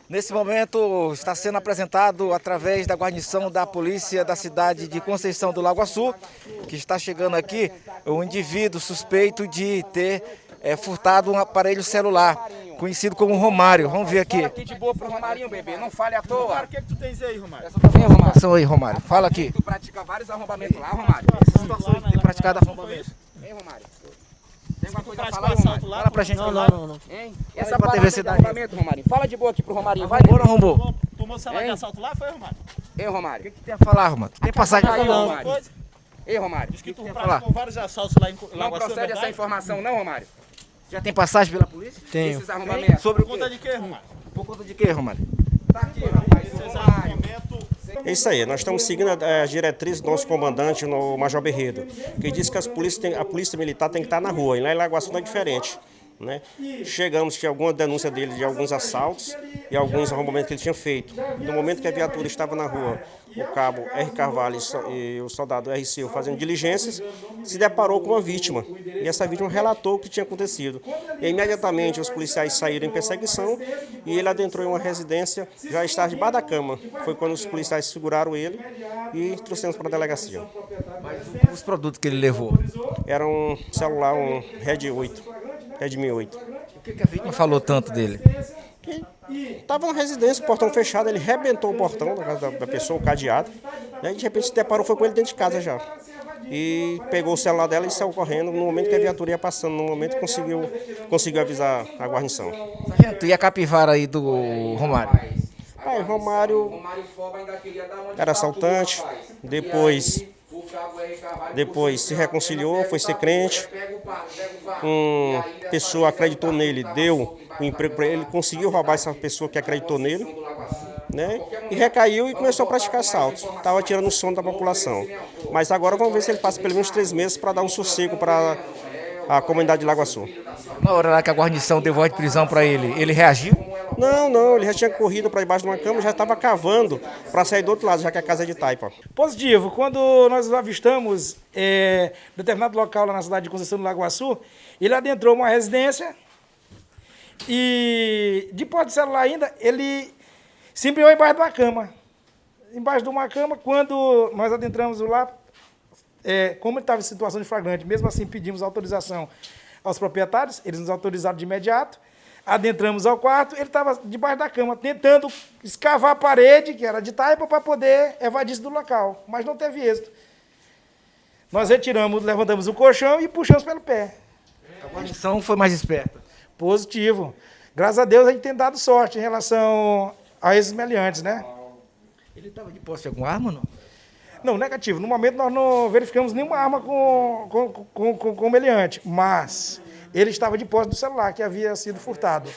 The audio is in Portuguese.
Nesse momento está sendo apresentado através da guarnição da polícia da cidade de Conceição do Lago Açu, que está chegando aqui, um indivíduo suspeito de ter furtado um aparelho celular, conhecido como Romário. Vamos ver aqui. Fala aqui de boa pro Romarinho, bebê, não fale à toa. Romário, o que tu tens aí, Romário? Vem, Romário. Situação aí, Romário. Fala aqui. Tu pratica vários arrombamentos lá, Romário. Essa situação de ter praticado arrombamento. Hein, Romário? Tem alguma coisa a Praticou falar, assalto Romário? lá? Fala pra gente. Não. Hein? pra Essa TV parada de Cidade. arrombamento, Romarinho. Fala de boa aqui pro Romarinho, vai, Arrombou ou bebê. não arrombou? Tomou celular de Hein? assalto lá, foi, Romário? Ei, Romário. O que tem a falar, Romário? Tem passagem Aí, pra falar? Romário. Coisa? Ei, Romário. Diz que tu falar? praticou vários assaltos lá em Não Lago Açu, é procede essa verdade? informação, não, Romário? Já tem passagem pela polícia? Esses arrombamentos. Sobre o Por conta quê? de quê, Romário? Por conta de quê, Romário? Tá aqui, rapaz. Esses Romário. arrombamentos... É isso aí, nós estamos seguindo a diretriz do nosso comandante, o Major Berredo, que diz que a polícia militar tem que estar na rua, e lá em Lago Açu não é diferente. Né? Chegamos, tinha alguma denúncia dele de alguns assaltos e alguns arrombamentos que ele tinha feito. No momento que a viatura estava na rua, o cabo R. Carvalho e o soldado R. Silva fazendo diligências, se deparou com uma vítima. E essa vítima relatou o que tinha acontecido. E imediatamente os policiais saíram em perseguição e ele adentrou em uma residência, já estava debaixo da cama. Foi quando os policiais seguraram ele e trouxemos para a delegacia. Os produtos que ele levou. Era um celular, um Redmi 8. O que a vítima falou tanto dele? Estava na residência, o portão fechado, ele rebentou o portão da casa da pessoa, o cadeado. E aí, de repente, se deparou, foi com ele dentro de casa já. E pegou o celular dela e saiu correndo. No momento que a viatura ia passando, no momento conseguiu avisar a guarnição. Sargento, e a capivara aí do Romário? Aí, Romário era assaltante, depois se reconciliou, foi ser crente. Uma pessoa acreditou nele, deu um emprego para ele, conseguiu roubar essa pessoa que acreditou nele, né? E recaiu e começou a praticar assaltos. Estava tirando o sono da população. Mas agora vamos ver se ele passa pelo menos 3 meses para dar um sossego para a comunidade de Lago Açu. Na hora lá que a guarnição deu voz de prisão para ele reagiu? Não, ele já tinha corrido para debaixo de uma cama, já estava cavando para sair do outro lado, já que a casa é de taipa. Positivo. Quando nós avistamos determinado local lá na cidade de Conceição do Lago Açu, ele adentrou uma residência e, de porta de celular ainda, ele se embriagou embaixo de uma cama. Embaixo de uma cama, quando nós adentramos lá, como ele estava em situação de flagrante, mesmo assim pedimos autorização aos proprietários, eles nos autorizaram de imediato, adentramos ao quarto, ele estava debaixo da cama, tentando escavar a parede, que era de taipa, para poder evadir-se do local, mas não teve êxito. Nós retiramos, levantamos o colchão e puxamos pelo pé. A guarnição foi mais esperta. Positivo. Graças a Deus a gente tem dado sorte em relação a esses meliantes, né? Ele estava de posse de alguma arma, não? Não, negativo. No momento nós não verificamos nenhuma arma com meliante, mas ele estava de posse do celular que havia sido furtado.